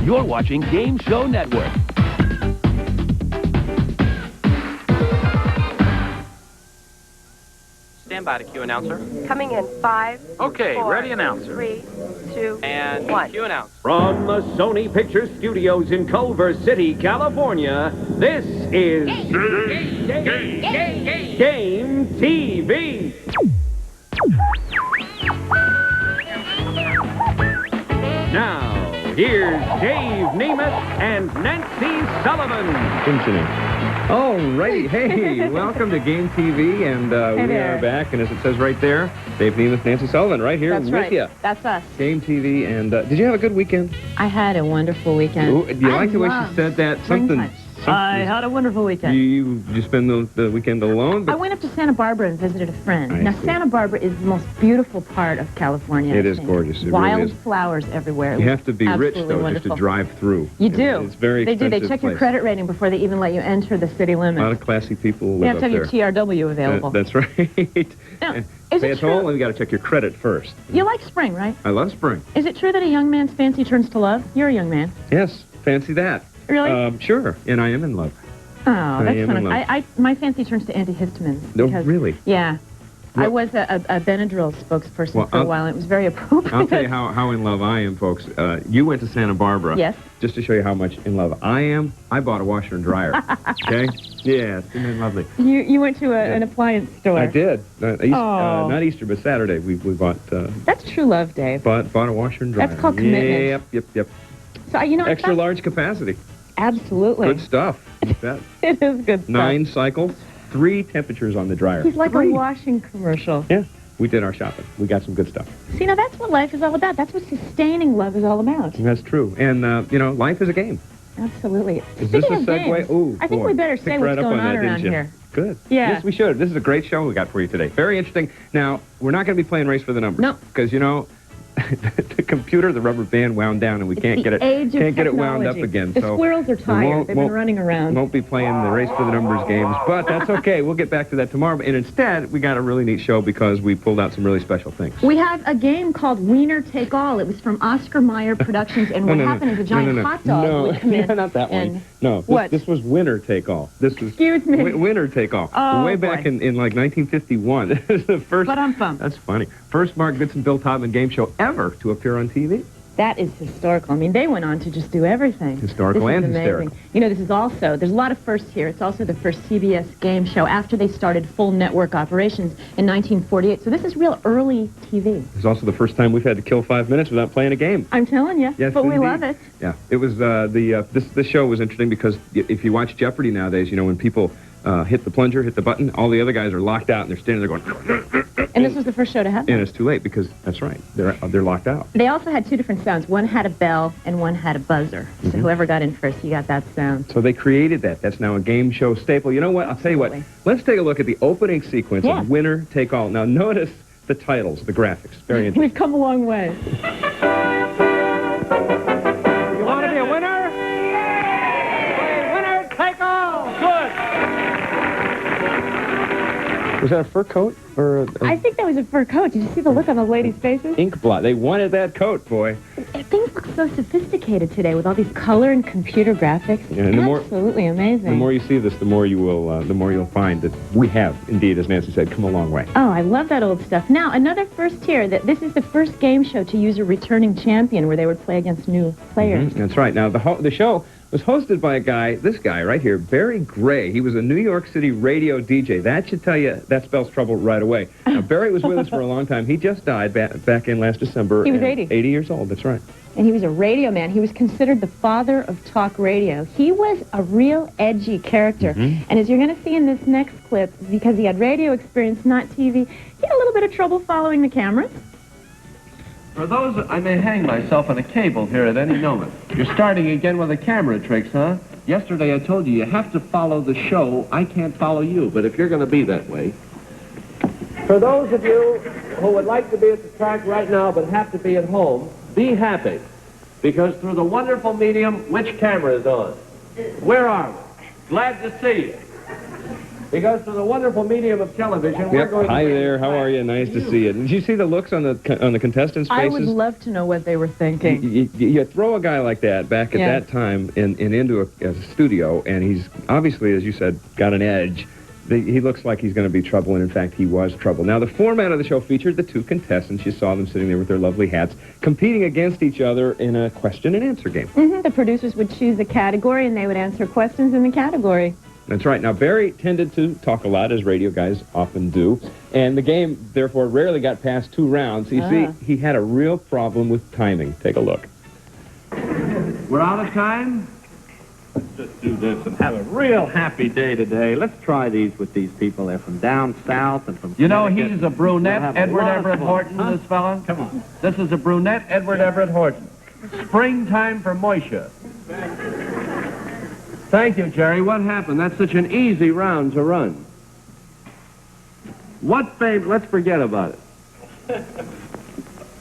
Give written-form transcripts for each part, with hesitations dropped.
You're watching Game Show Network. Stand by to cue announcer. Coming in 5. Okay, 4, ready announcer. 3, 2, And 1. cue announcer. From the Sony Pictures Studios in Culver City, California, this is Game TV. Now, here's Dave Nemeth and Nancy Sullivan. All righty. Hey, welcome to Game TV, and we are back, and as it says right there, Dave Nemeth, Nancy Sullivan, right here with you. That's us. Game TV, and did you have a good weekend? I had a wonderful weekend. Ooh, do you like the way she said that? Something. I had a wonderful weekend. You spend the weekend alone? I went up to Santa Barbara and visited a friend. I Now, see. Santa Barbara is the most beautiful part of California. It is gorgeous. It Wild really is. flowers everywhere. You have to be rich, Absolutely though, wonderful. just to drive through. You do. It's very They do. expensive They check your place. credit rating before they even let you enter the city A lot limits. of classy people You live have up to have there. your TRW available. That's right. Now, And is pay it a toll, true? and you got to check your credit first. You like spring, right? I love spring. Is it true that a young man's fancy turns to love? You're a young man. Yes, fancy that. Really? Sure, and I am in love. Oh, I that's am in fun. love. My fancy turns to antihistamines. No, because- really? Yeah. I Well- was a Benadryl spokesperson Well, for a while, and it was very appropriate. I'll tell you how in love I am, folks. You went to Santa Barbara. Yes. Just to show you how much in love I am, I bought a washer and dryer. Okay? Yeah, it's been lovely. You went to an appliance store. I did. Oh. Not Easter, but Saturday. We bought That's true love, Dave. bought a washer and dryer. That's called commitment. Yep. So you know, Extra large capacity. Absolutely. Good stuff. You bet. It is good stuff. 9 cycles, 3 temperatures on the dryer. He's like 3. a washing commercial. Yeah. We did our shopping. We got some good stuff. See, now that's what life is all about. That's what sustaining love is all about. That's true. And, life is a game. Absolutely. Is this Speaking a of segue? games, Ooh, I think boy. we better Picked say right what's up going on on that, around didn't you? here. Good. Yeah. Yes, we should. This is a great show we got for you today. Very interesting. Now, we're not going to be playing Race for the Numbers. No. Because, the computer, the rubber band wound down, and we can't get it wound up technology. again. The so squirrels are tired. They've been running around. Won't be playing the Race for the Numbers games, but that's okay. We'll get back to that tomorrow. And instead, we got a really neat show because we pulled out some really special things. We have a game called Wiener Take All. It was from Oscar Mayer Productions, and what happened is a giant hot dog would come in. No, not that and one. No, What? This was Winner Take All. This was Excuse me. Winner Take All. Oh, Way boy. back in like 1951. This is the first. Ba-dum-bum. That's funny. First Mark Goodson, Bill Todman game show ever to appear on TV. That is historical. I mean, they went on to just do everything. Historical This is and amazing. hysterical. You know, this is also, there's a lot of firsts here. It's also the first CBS game show after they started full network operations in 1948. So this is real early TV. It's also the first time we've had to kill 5 minutes without playing a game. I'm telling you. Yes, but we indeed. love it. Yeah, it was this show was interesting because if you watch Jeopardy nowadays, when people hit the plunger, hit the button, all the other guys are locked out and they're standing there going. And this was the first show to have that. And it's too late because that's right, they're locked out. They also had 2 different sounds. One had a bell and one had a buzzer. So whoever got in first, he got that sound. So they created that. That's now a game show staple. You know what? I'll tell you what. Let's take a look at the opening sequence Yeah. of Winner Take All. Now notice the titles, the graphics. Very interesting. We've come a long way. You want to be a winner? Play Winner Take All. Good. Was that a fur coat or I think that was a fur coat. Did you see the look on the ladies' faces? ink blot? They wanted that coat, boy. Things look so sophisticated today with all these color and computer graphics. Yeah, and the more- Absolutely amazing. The more you see this, the more you'll find that we have, indeed, as Nancy said, come a long way. Oh, I love that old stuff. Now, another first here, that this is the first game show to use a returning champion where they would play against new players. That's right. Now, the show was hosted by this guy right here, Barry Gray. He was a New York City radio DJ. That should tell you, that spells trouble right away. Now, Barry was with us for a long time. He just died back in last December. He was and 80. 80 years old, that's right. And he was a radio man. He was considered the father of talk radio. He was a real edgy character. And as you're going to see in this next clip, because he had radio experience, not TV, he had a little bit of trouble following the cameras. For those, I may hang myself on a cable here at any moment. You're starting again with the camera tricks, huh? Yesterday I told you have to follow the show. I can't follow you, but if you're going to be that way. For those of you who would like to be at the track right now but have to be at home, be happy. Because through the wonderful medium, which camera is on? Where are we? Glad to see you. Because through the wonderful medium of television, we're Yep. going to... Hi there. How are you? Nice to see you. Did you see the looks on the contestants' faces? I would love to know what they were thinking. You throw a guy like that back at that time into a studio, and he's obviously, as you said, got an edge. He looks like he's going to be trouble, and in fact, he was trouble. Now, the format of the show featured the two contestants. You saw them sitting there with their lovely hats, competing against each other in a question-and-answer game. The producers would choose a category, and they would answer questions in the category. That's right. Now, Barry tended to talk a lot, as radio guys often do, and the game, therefore, rarely got past 2 rounds. You see, he had a real problem with timing. Take a look. We're out of time? Let's just do this and have a real happy day today. Let's try these with these people. They're from down south and from You know, Connecticut. he's a brunette, We'll have a Edward lot of Everett fun. Horton, Huh? this fella. Come on. This is a brunette, Edward Everett Horton. Springtime for Moisha. Thank you, Jerry. What happened? That's such an easy round to run. What fame? Let's forget about it.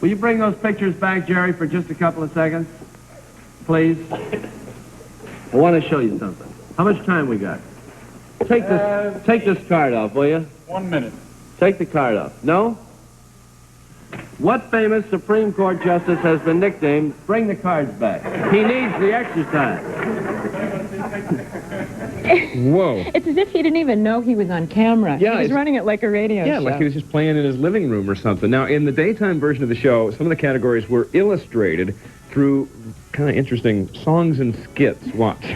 Will you bring those pictures back, Jerry, for just a couple of seconds? Please. I want to show you something. How much time we got? Take this card off, will you? 1 minute. Take the card off. No? What famous Supreme Court justice has been nicknamed, bring the cards back? He needs the exercise. Whoa. It's as if he didn't even know he was on camera. Yeah, he was it's- running it like a radio show. Yeah, like he was just playing in his living room or something. Now, in the daytime version of the show, some of the categories were illustrated through kind of interesting songs and skits. Watch.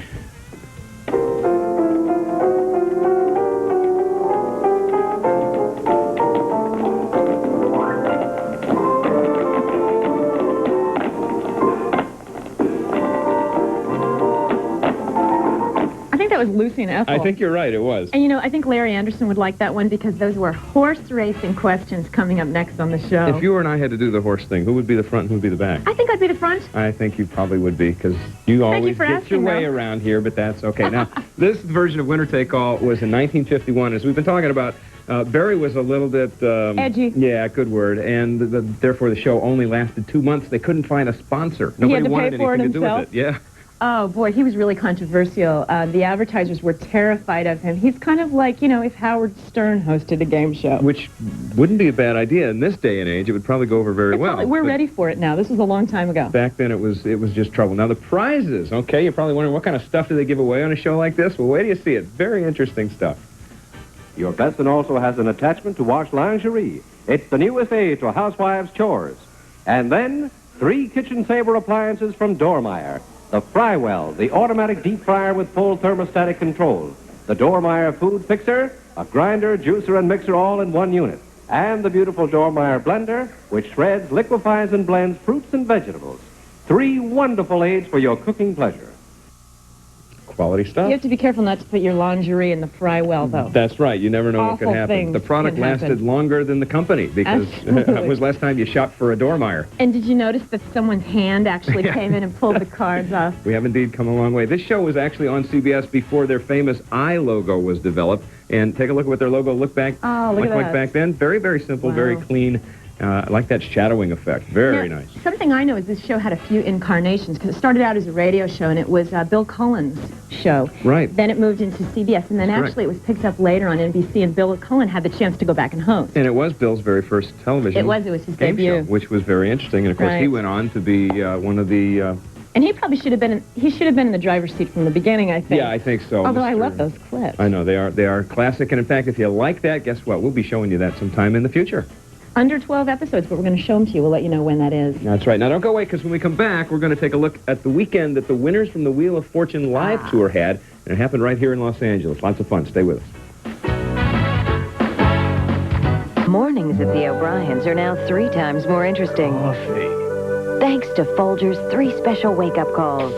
I think that was Lucy and Ethel. I think you're right, it was. And, you know, I think Larry Anderson would like that one because those were horse racing questions coming up next on the show. If you and I had to do the horse thing, who would be the front and who would be the back? I think I'd be the front. I think you probably would be, because you always for get your asking, way though. around here, but that's okay. Now, this version of Winner Take All was in 1951. As we've been talking about, Barry was a little bit... Edgy. Yeah, good word. And therefore, the show only lasted 2 months. They couldn't find a sponsor. He Nobody had to pay wanted for it anything to do with himself? it. Yeah. Oh, boy, he was really controversial. The advertisers were terrified of him. He's kind of like, you know, if Howard Stern hosted a game show. Which wouldn't be a bad idea in this day and age. It would probably go over very well. We're But ready for it now. This was a long time ago. back then, it was just trouble. Now, the prizes, okay, you're probably wondering, what kind of stuff do they give away on a show like this? Well, wait till you see it. Very interesting stuff. Your Besson also has an attachment to wash lingerie. It's the newest aid to housewives' chores. And then, 3 kitchen saver appliances from Dormeyer. The Frywell, the automatic deep fryer with full thermostatic control. The Dormeyer food fixer, a grinder, juicer, and mixer all in one unit. And the beautiful Dormeyer blender, which shreds, liquefies, and blends fruits and vegetables. 3 wonderful aids for your cooking pleasure. Quality stuff. You have to be careful not to put your lingerie in the fry well, though. That's right. You never know what could Awful happen. things The product can happen. lasted longer than the company because Absolutely. it was last time you shopped for a Dormeyer. And did you notice that someone's hand actually Yeah. came in and pulled the cards off? We have indeed come a long way. This show was actually on CBS before their famous I logo was developed. And take a look at what their logo looked back Oh, look at like that. back then. Very, very simple, Wow. very clean. I like that shadowing effect. Very Now, nice. Something I know is this show had a few incarnations because it started out as a radio show and it was Bill Cullen's show. Right. Then it moved into CBS and then That's actually it was picked up later on NBC and Bill Cullen had the chance to go back and host. And it was Bill's very first television It was his game debut. show, which was very interesting. And, of course, he Right. went on to be one of the... And he probably should have been in the driver's seat from the beginning, I think. yeah, I think so. Although I Mr. love those clips. I know, they are classic. And, in fact, if you like that, guess what? We'll be showing you that sometime in the future. Under 12 episodes, but we're going to show them to you. We'll let you know when that is. That's right. Now, don't go away, because when we come back, we're going to take a look at the weekend that the winners from the Wheel of Fortune live tour had. And it happened right here in Los Angeles. Lots of fun. Stay with us. Mornings at the O'Briens are now 3 times more interesting. Thanks to Folgers' 3 special wake-up calls.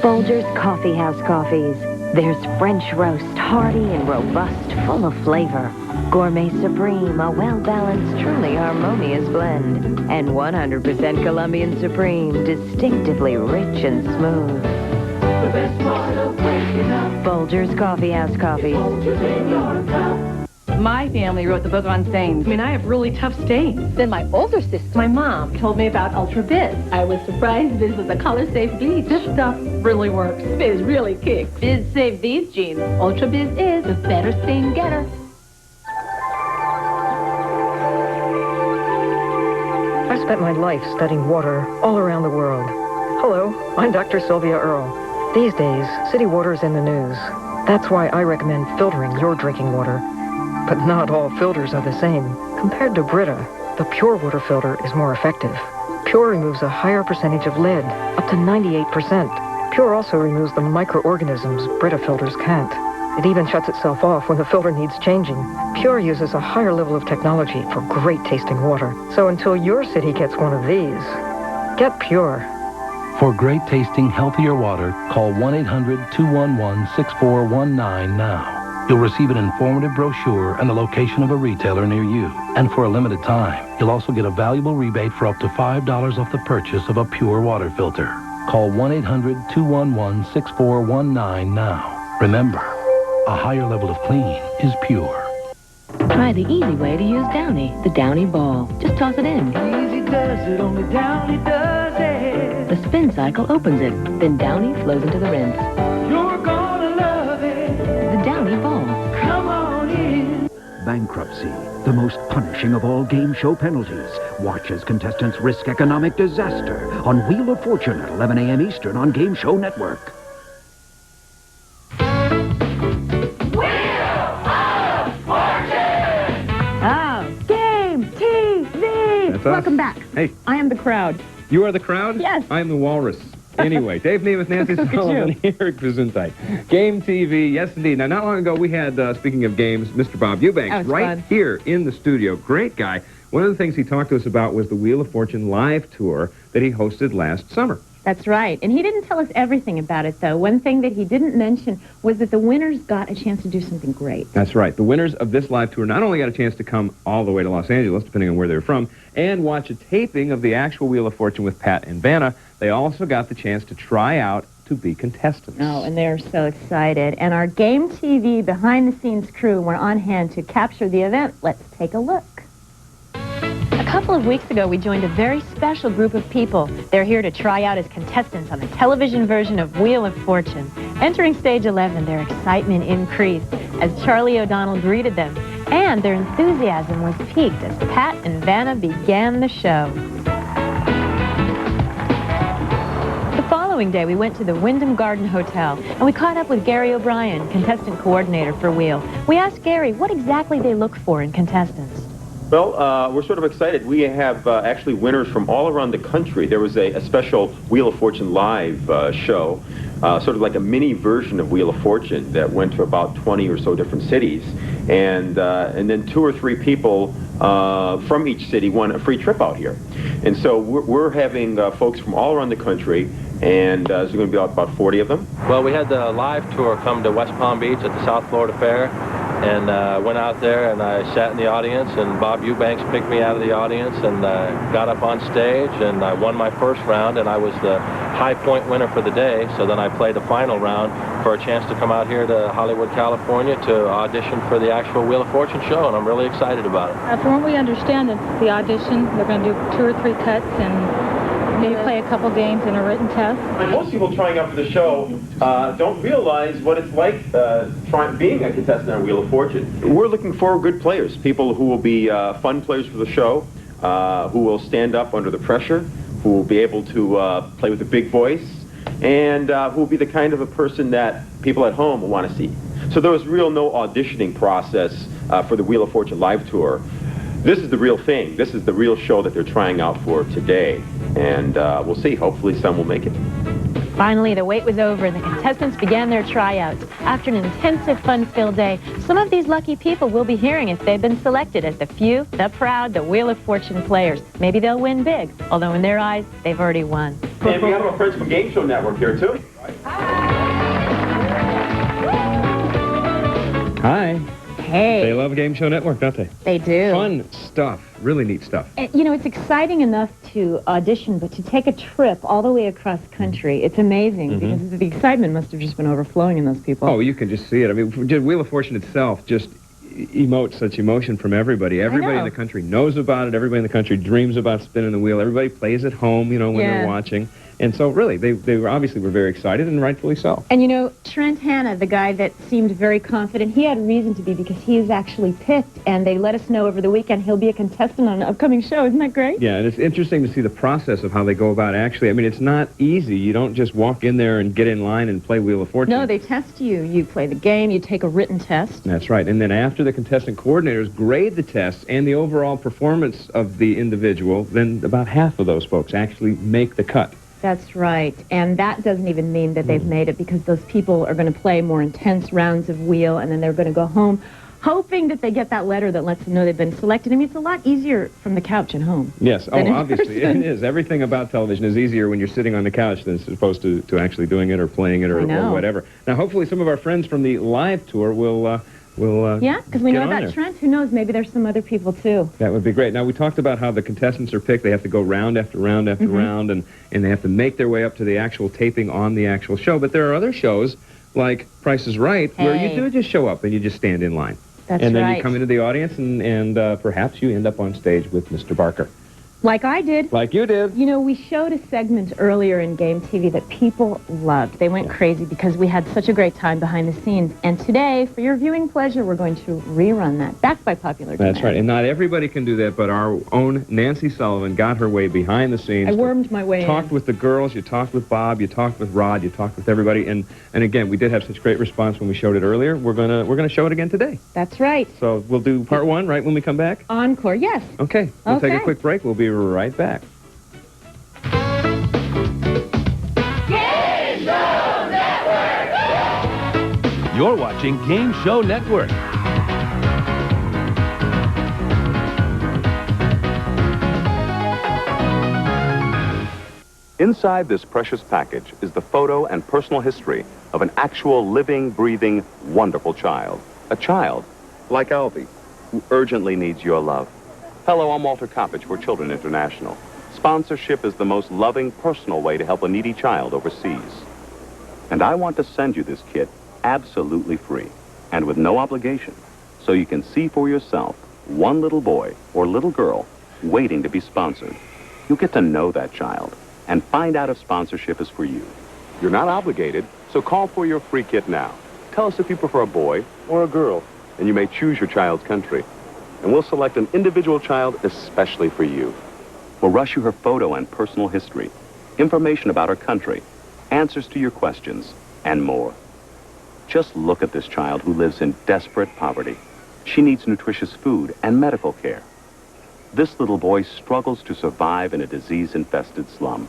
Folgers Coffee House Coffees. There's French roast, hearty and robust, full of flavor. Gourmet Supreme, a well-balanced, truly harmonious blend. And 100% Colombian Supreme, distinctively rich and smooth. The best part of waking up. Folgers Coffee House Coffees. My family wrote the book on stains. I mean, I have really tough stains. Then my older sister, my mom, told me about Ultra Biz. I was surprised Biz was a color-safe bleach. This stuff really works. Biz really kicks. Biz saved these jeans. Ultra Biz is the better stain getter. I spent my life studying water all around the world. Hello, I'm Dr. Sylvia Earle. These days, city water is in the news. That's why I recommend filtering your drinking water. But not all filters are the same. Compared to Brita, the PiR water filter is more effective. PiR removes a higher percentage of lead, up to 98%. PiR also removes the microorganisms Brita filters can't. It even shuts itself off when the filter needs changing. PiR uses a higher level of technology for great tasting water. So until your city gets one of these, get PiR. For great tasting, healthier water, call 1-800-211-6419 now. You'll receive an informative brochure and the location of a retailer near you. And for a limited time, you'll also get a valuable rebate for up to $5 off the purchase of a PiR water filter. Call 1-800-211-6419 now. Remember, a higher level of clean is PiR. Try the easy way to use Downy, the Downy ball. Just toss it in. Easy does it, only Downy does it. The spin cycle opens it. Then Downy flows into the rinse. You're gonna love it. The Downy ball. Come on in. Bankruptcy, the most punishing of all game show penalties. Watch as contestants risk economic disaster on Wheel of Fortune at 11 a.m. Eastern on Game Show Network. Welcome back. Hey. I am the crowd. You are the crowd? Yes. I am the walrus. Anyway, Dave Nemeth, Nancy Sullivan, Eric Gesundheit. Game TV, yes indeed. Now, not long ago, we had, speaking of games, Mr. Bob Eubanks right here in the studio. Great guy. One of the things he talked to us about was the Wheel of Fortune live tour that he hosted last summer. That's right. And he didn't tell us everything about it, though. One thing that he didn't mention was that the winners got a chance to do something great. That's right. The winners of this live tour not only got a chance to come all the way to Los Angeles, depending on where they're from, and watch a taping of the actual Wheel of Fortune with Pat and Vanna, they also got the chance to try out to be contestants. Oh, and they're so excited. And our Game TV behind-the-scenes crew were on hand to capture the event. Let's take a look. A couple of weeks ago, we joined a very special group of people. They're here to try out as contestants on the television version of Wheel of Fortune. Entering stage 11, their excitement increased as Charlie O'Donnell greeted them, and their enthusiasm was piqued as Pat and Vanna began the show. The following day, we went to the Wyndham Garden Hotel, and we caught up with Gary O'Brien, contestant coordinator for Wheel. We asked Gary what exactly they look for in contestants. Well, we're sort of excited. We have actually winners from all around the country. There was a special Wheel of Fortune live show, sort of like a mini version of Wheel of Fortune that went to about 20 or so different cities. And then 2 or 3 people from each city won a free trip out here. And so we're having folks from all around the country, and there's going to be about 40 of them. Well, we had the live tour come to West Palm Beach at the South Florida Fair, and went out there and I sat in the audience, and Bob Eubanks picked me out of the audience and got up on stage, and I won my first round, and I was the high point winner for the day. So then I played the final round for a chance to come out here to Hollywood, California to audition for the actual Wheel of Fortune show, and I'm really excited about it. From what we understand, it's the audition. They're going to do 2 or 3 cuts and maybe play a couple games and a written test. Most people trying out for the show don't realize what it's like being a contestant on Wheel of Fortune. We're looking for good players, people who will be fun players for the show, who will stand up under the pressure, who will be able to play with a big voice, and who will be the kind of a person that people at home will want to see. So there was no auditioning process for the Wheel of Fortune live tour. This is the real thing. This is the real show that they're trying out for today. And we'll see. Hopefully some will make it. Finally, the wait was over and the contestants began their tryouts. After an intensive, fun-filled day, some of these lucky people will be hearing if they've been selected as the few, the proud, the Wheel of Fortune players. Maybe they'll win big, although in their eyes, they've already won. And we have our friends from Game Show Network here, too. Hi. Hey. They love Game Show Network, don't they? They do. Fun stuff. Really neat stuff. And, you know, it's exciting enough to audition, but to take a trip all the way across country, it's amazing because the excitement must have just been overflowing in those people. Oh, you can just see it. I mean, Wheel of Fortune itself just emotes such emotion from everybody. Everybody in the country knows about it. Everybody in the country dreams about spinning the wheel. Everybody plays at home, you know, when they're watching. And so, really, they were obviously were very excited, and rightfully so. And, you know, Trent Hanna, the guy that seemed very confident, he had reason to be because he is actually picked, and they let us know over the weekend he'll be a contestant on an upcoming show. Isn't that great? Yeah, and it's interesting to see the process of how they go about actually. I mean, it's not easy. You don't just walk in there and get in line and play Wheel of Fortune. No, they test you. You play the game, you take a written test. That's right. And then after the contestant coordinators grade the tests and the overall performance of the individual, then about half of those folks actually make the cut. That's right. And that doesn't even mean that they've made it, because those people are going to play more intense rounds of wheel, and then they're going to go home hoping that they get that letter that lets them know they've been selected. I mean, it's a lot easier from the couch at home. Yes. Oh, obviously. It is. Everything about television is easier when you're sitting on the couch than as opposed to actually doing it or playing it or whatever. Now, hopefully some of our friends from the live tour will yeah, because we know about Trent. Who knows? Maybe there's some other people, too. That would be great. Now, we talked about how the contestants are picked. They have to go round after round after round, and they have to make their way up to the actual taping on the actual show. But there are other shows, like Price is Right, where you do just show up and you just stand in line. That's and then right. you come into the audience, and perhaps you end up on stage with Mr. Barker. Like I did. Like you did. You know, we showed a segment earlier in Game TV that people loved. They went crazy because we had such a great time behind the scenes. And today, for your viewing pleasure, we're going to rerun that, backed by popular demand. That's right. And not everybody can do that, but our own Nancy Sullivan got her way behind the scenes. I wormed my way in. Talked with the girls, you talked with Bob, you talked with Rod, you talked with everybody. And again, we did have such great response when we showed it earlier. We're gonna show it again today. That's right. So we'll do part one right when we come back? Encore, yes. Okay. We'll take a quick break. We'll be right back. You're watching Game Show Network. Inside this precious package is the photo and personal history of an actual living, breathing, wonderful child. A child like Alvy, who urgently needs your love. Hello, I'm Walter Coppage for Children International. Sponsorship is the most loving, personal way to help a needy child overseas. And I want to send you this kit absolutely free and with no obligation, so you can see for yourself one little boy or little girl waiting to be sponsored. You'll get to know that child and find out if sponsorship is for you. You're not obligated, so call for your free kit now. Tell us if you prefer a boy or a girl, and you may choose your child's country. And we'll select an individual child especially for you. We'll rush you her photo and personal history, information about her country, answers to your questions, and more. Just look at this child who lives in desperate poverty. She needs nutritious food and medical care. This little boy struggles to survive in a disease-infested slum.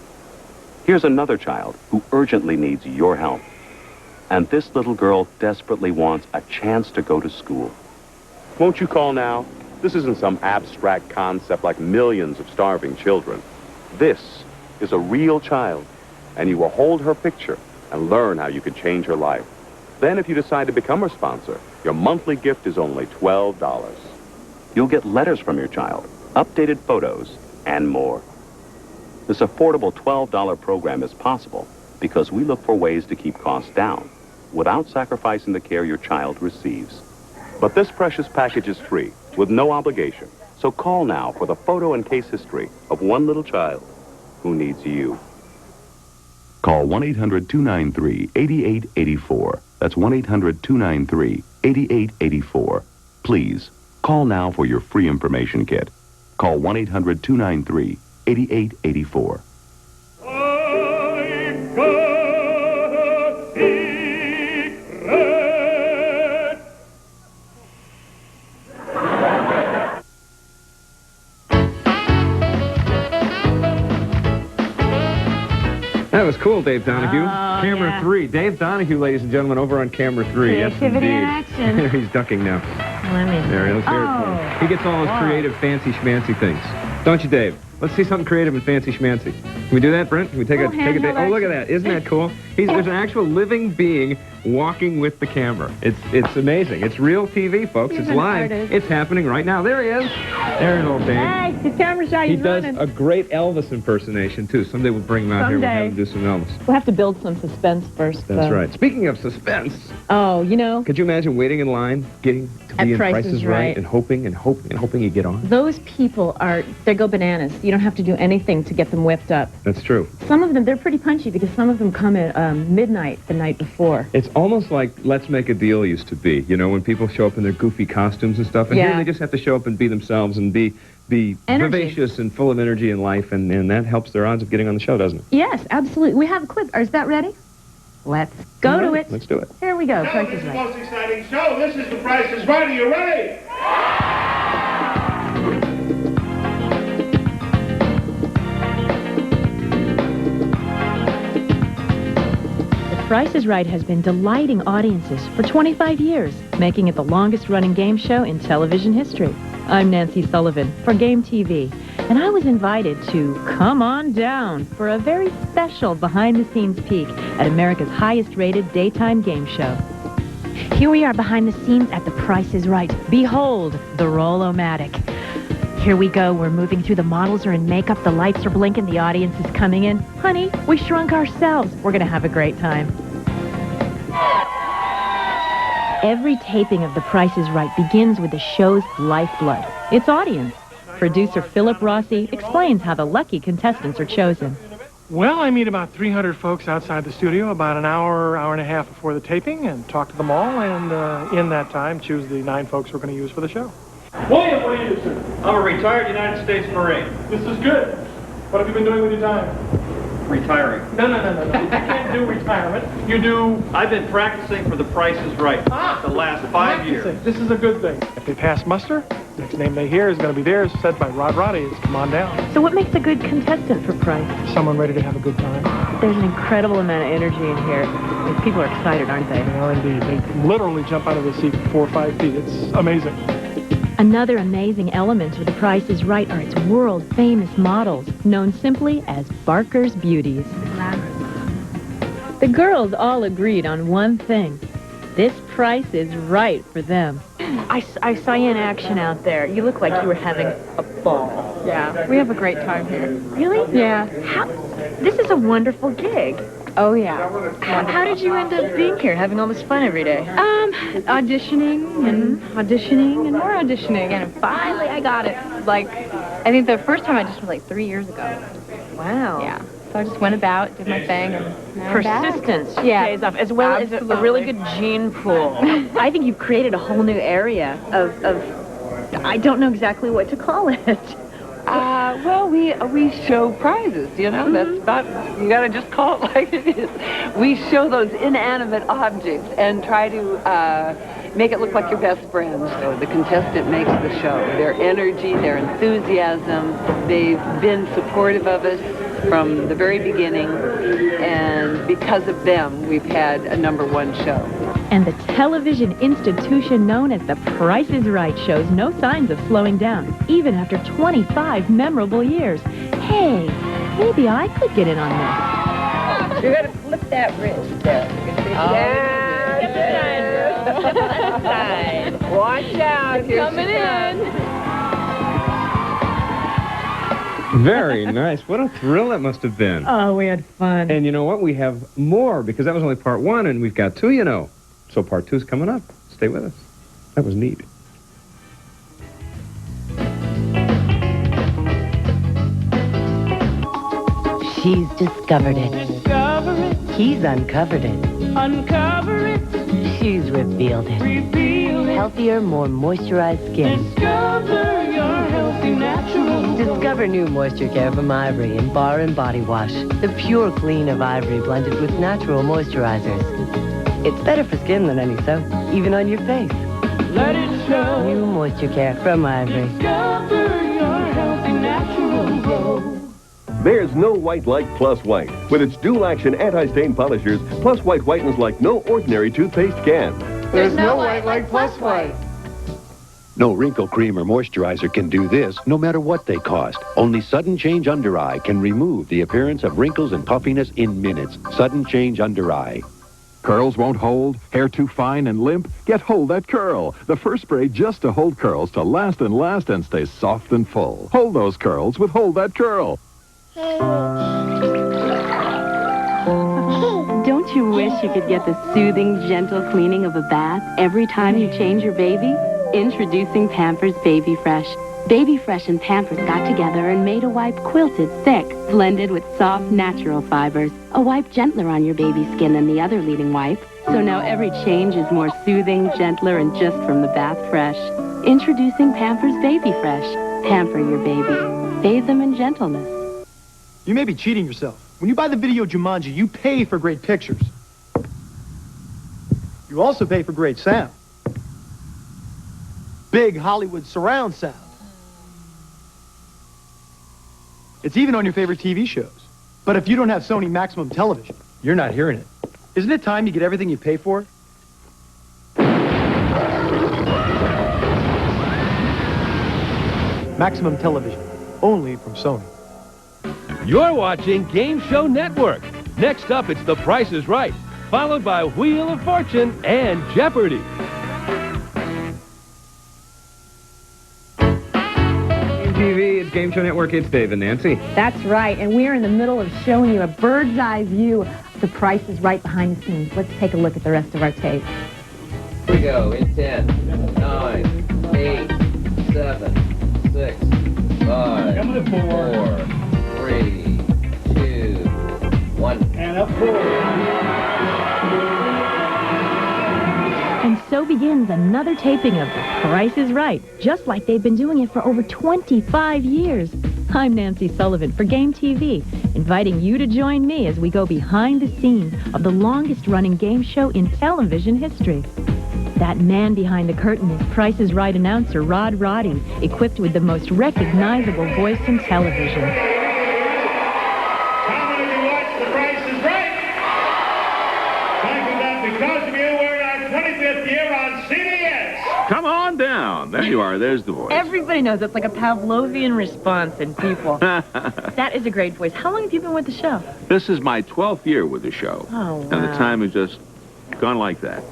Here's another child who urgently needs your help. And this little girl desperately wants a chance to go to school. Won't you call now? This isn't some abstract concept like millions of starving children. This is a real child, and you will hold her picture and learn how you can change her life. Then if you decide to become her sponsor, your monthly gift is only $12. You'll get letters from your child, updated photos, and more. This affordable $12 program is possible because we look for ways to keep costs down without sacrificing the care your child receives. But this precious package is free with no obligation. So call now for the photo and case history of one little child who needs you. Call 1-800-293-8884. That's 1-800-293-8884. Please, call now for your free information kit. Call 1-800-293-8884. That was cool, Dave Donahue. Camera 3. Dave Donahue, ladies and gentlemen, over on camera 3. Creativity in action. He's ducking now. Let me. There, let's hear it for him. He gets all his creative, fancy schmancy things. Don't you, Dave? Let's see something creative and fancy schmancy. Can we do that, Brent? Can we take a day? Oh, look at that. Isn't that cool? There's an actual living being walking with the camera. It's amazing. It's real TV, folks. He's It's an live. artist. It's happening right now. There he is. There's old Dave. Hey, his camera's shy. He He's does running. a great Elvis impersonation, too. Someday we'll bring him out here. We'll have him do some Elvis. We'll have to build some suspense first. That's right. Speaking of suspense, Oh, you know, could you imagine waiting in line, getting to At be in Price Price is is Right, Right. and hoping you get on? those people they go bananas. You don't have to do anything to get them whipped up. That's true. Some of them, they're pretty punchy because some of them come at midnight the night before. It's almost like Let's Make a Deal used to be, you know, when people show up in their goofy costumes and stuff. And Yeah. here they just have to show up and be themselves and be Energy. vivacious and full of energy and life, and that helps their odds of getting on the show, doesn't it? Yes, absolutely. We have a clip. Is that ready? Let's go to it. Let's do it. Here we go. Now Price this is is the Right. most exciting show. This is The Price is Right. Are you ready? The Price is Right has been delighting audiences for 25 years, making it the longest-running game show in television history. I'm Nancy Sullivan for Game TV, and I was invited to come on down for a very special behind-the-scenes peek at America's highest-rated daytime game show. Here we are behind the scenes at The Price is Right. Behold, the Roll-O-Matic. Here we go. We're moving through. The models are in makeup. The lights are blinking. The audience is coming in. Honey, we shrunk ourselves. We're going to have a great time. Every taping of The Price is Right begins with the show's lifeblood, its audience. Producer Philip Rossi explains how the lucky contestants are chosen. Well, I meet about 300 folks outside the studio about an hour and a half before the taping and talk to them all, and in that time choose the 9 folks we're going to use for the show. William, what do you do, sir? I'm a retired United States Marine. This is good. What have you been doing with your time? Retiring. No. You can't do retirement. You do... I've been practicing for The Price is Right the last 5 years. This is a good thing. If they pass muster, next name they hear is going to be theirs, said by Rod Roddy. It's Come On Down. So what makes a good contestant for Price? Someone ready to have a good time. There's an incredible amount of energy in here. These people are excited, aren't they? They are indeed. They literally jump out of the seat 4 or 5 feet. It's amazing. Another amazing element of The Price is Right are its world-famous models, known simply as Barker's Beauties. The girls all agreed on one thing. This price is right for them. I saw you in action out there. You look like you were having a ball. Yeah, we have a great time here. Really? Yeah. This is a wonderful gig. Oh, yeah. How did you end up being here, having all this fun every day? Auditioning and auditioning and more auditioning, and finally I got it. Like, I think the first time I auditioned was like 3 years ago. Wow. Yeah. So I just went about, did my thing, and now I'm back. Persistence Yeah. pays off, as well as a really good gene pool. I think you've created a whole new area of I don't know exactly what to call it. Well, we show prizes, you know. That's not, you gotta just call it like it is. We show those inanimate objects and try to make it look like your best friend. So the contestant makes the show. Their energy, their enthusiasm, they've been supportive of us from the very beginning, and because of them, we've had a #1 show. And the television institution known as The Price is Right shows no signs of slowing down, even after 25 memorable years. Hey, maybe I could get in on this. You gotta flip that wrist there. Watch out. Here's Coming in. Very nice. What a thrill it must have been. Oh, we had fun. And you know what? We have more, because that was only part 1, and we've got 2, you know. So part 2 is coming up. Stay with us. That was neat. She's discovered it. Discover it, He's uncovered it. uncover it, She's revealed it. reveal it. Healthier, more moisturized skin. Discover your healthy natural. Discover new moisture care from Ivory in Bar and Body Wash. The pure clean of Ivory blended with natural moisturizers. It's better for skin than any soap, even on your face. Let it show. New moisture care from Ivory. Discover your healthy natural glow. There's no white like Plus White. With its dual-action anti-stain polishers, Plus White whitens like no ordinary toothpaste can. There's no white like Plus White. No wrinkle cream or moisturizer can do this, no matter what they cost. Only Sudden Change Under Eye can remove the appearance of wrinkles and puffiness in minutes. Sudden Change Under Eye. Curls won't hold? Hair too fine and limp? Get Hold That Curl, the first spray just to hold curls to last and stay soft and full. Hold those curls with Hold That Curl. Don't you wish you could get the soothing, gentle cleaning of a bath every time you change your baby? Introducing Pampers Baby Fresh. Baby Fresh and Pampers got together and made a wipe quilted thick, blended with soft, natural fibers. A wipe gentler on your baby's skin than the other leading wipe. So now every change is more soothing, gentler, and just from the bath fresh. Introducing Pampers Baby Fresh. Pamper your baby. Bathe them in gentleness. You may be cheating yourself. When you buy the video Jumanji, you pay for great pictures. You also pay for great sound. Big Hollywood surround sound. It's even on your favorite TV shows. But if you don't have Sony Maximum Television, you're not hearing it. Isn't it time you get everything you pay for? Maximum Television, only from Sony. You're watching Game Show Network. Next up, it's The Price is Right, followed by Wheel of Fortune and Jeopardy! TV, it's Game Show Network, it's Dave and Nancy. That's right, and we're in the middle of showing you a bird's eye view of The Price is Right behind the scenes. Let's take a look at the rest of our tape. Here we go, in 10, 9, 8, 7, 6, 5, 4, 3, 2, 1. And up 4. And so begins another taping of The Price is Right, just like they've been doing it for over 25 years. I'm Nancy Sullivan for Game TV, inviting you to join me as we go behind the scenes of the longest-running game show in television history. That man behind the curtain is Price is Right announcer Rod Roddy, equipped with the most recognizable voice in television. How many of you watch The Price is Right? Thank you, that because of you, we're in our 25th year on CBS. Come on down. There you are. There's the voice. Everybody knows it's like a Pavlovian response in people. That is a great voice. How long have you been with the show? This is my 12th year with the show. Oh, wow. And the time has just gone like that.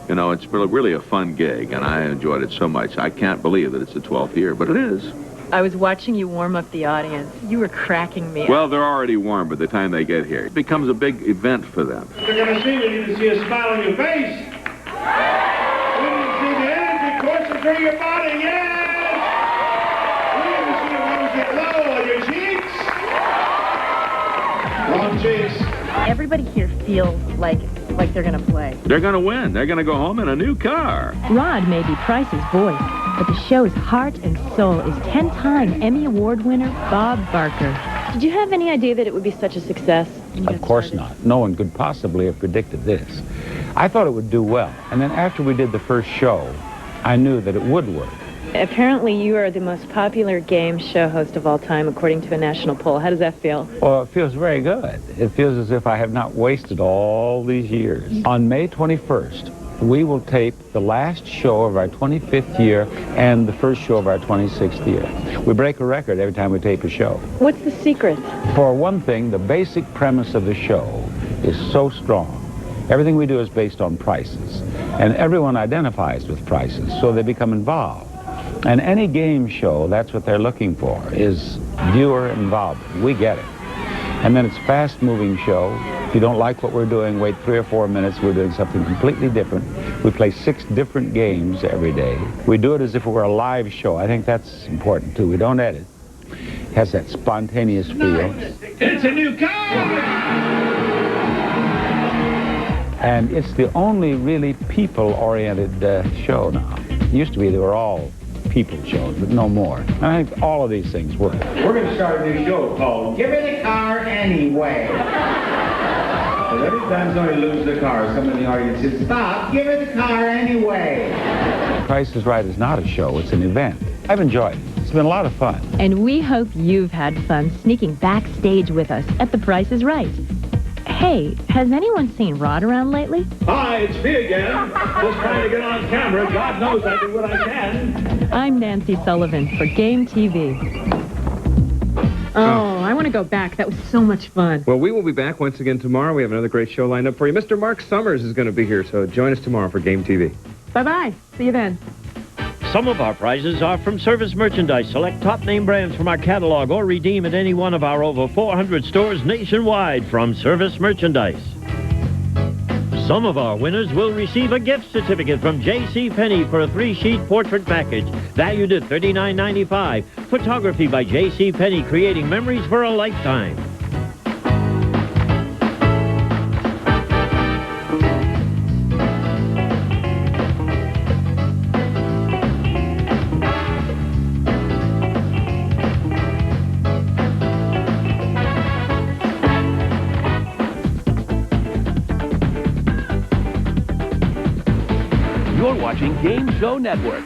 You know, it's really a fun gig, and I enjoyed it so much. I can't believe that it's the 12th year, but it is. I was watching you warm up the audience. You were cracking me up. Well, they're already warm by the time they get here. It becomes a big event for them. What you're going to see, we need to see a smile on your face. We need to see the energy coursing through your body, yes! We need to see a rosy glow on your cheeks. Long cheeks. Everybody here feels like they're going to play. They're going to win. They're going to go home in a new car. Rod may be Price's voice, but the show's heart and soul is 10-time Emmy Award winner Bob Barker. Did you have any idea that it would be such a success? Of course not. No one could possibly have predicted this. I thought it would do well. And then after we did the first show, I knew that it would work. Apparently, you are the most popular game show host of all time, according to a national poll. How does that feel? Well, it feels very good. It feels as if I have not wasted all these years. On May 21st, we will tape the last show of our 25th year and the first show of our 26th year. We break a record every time we tape a show. What's the secret? For one thing, the basic premise of the show is so strong. Everything we do is based on prices, and everyone identifies with prices, so they become involved. And any game show, that's what they're looking for, is viewer involvement. We get it. And then it's a fast-moving show. If you don't like what we're doing, wait 3 or 4 minutes. We're doing something completely different. We play 6 different games every day. We do it as if it were a live show. I think that's important, too. We don't edit. It has that spontaneous feel. It's a new car! And it's the only really people-oriented show now. It used to be they were all people shows, but no more. And I think all of these things work. We're going to start a new show called Give Me the Car Anyway. But every time somebody loses the car, someone in the audience says, stop, give me the car anyway. Price is Right is not a show, it's an event. I've enjoyed it. It's been a lot of fun. And we hope you've had fun sneaking backstage with us at The Price is Right. Hey, has anyone seen Rod around lately? Hi, it's me again. Just trying to get on camera. God knows I do what I can. I'm Nancy Sullivan for Game TV. Oh, I want to go back. That was so much fun. Well, we will be back once again tomorrow. We have another great show lined up for you. Mr. Mark Summers is going to be here, so join us tomorrow for Game TV. Bye-bye. See you then. Some of our prizes are from Service Merchandise. Select top name brands from our catalog or redeem at any one of our over 400 stores nationwide from Service Merchandise. Some of our winners will receive a gift certificate from J.C. Penney for a 3-sheet portrait package valued at $39.95. Photography by J.C. Penney, creating memories for a lifetime. You're watching Game Show Network.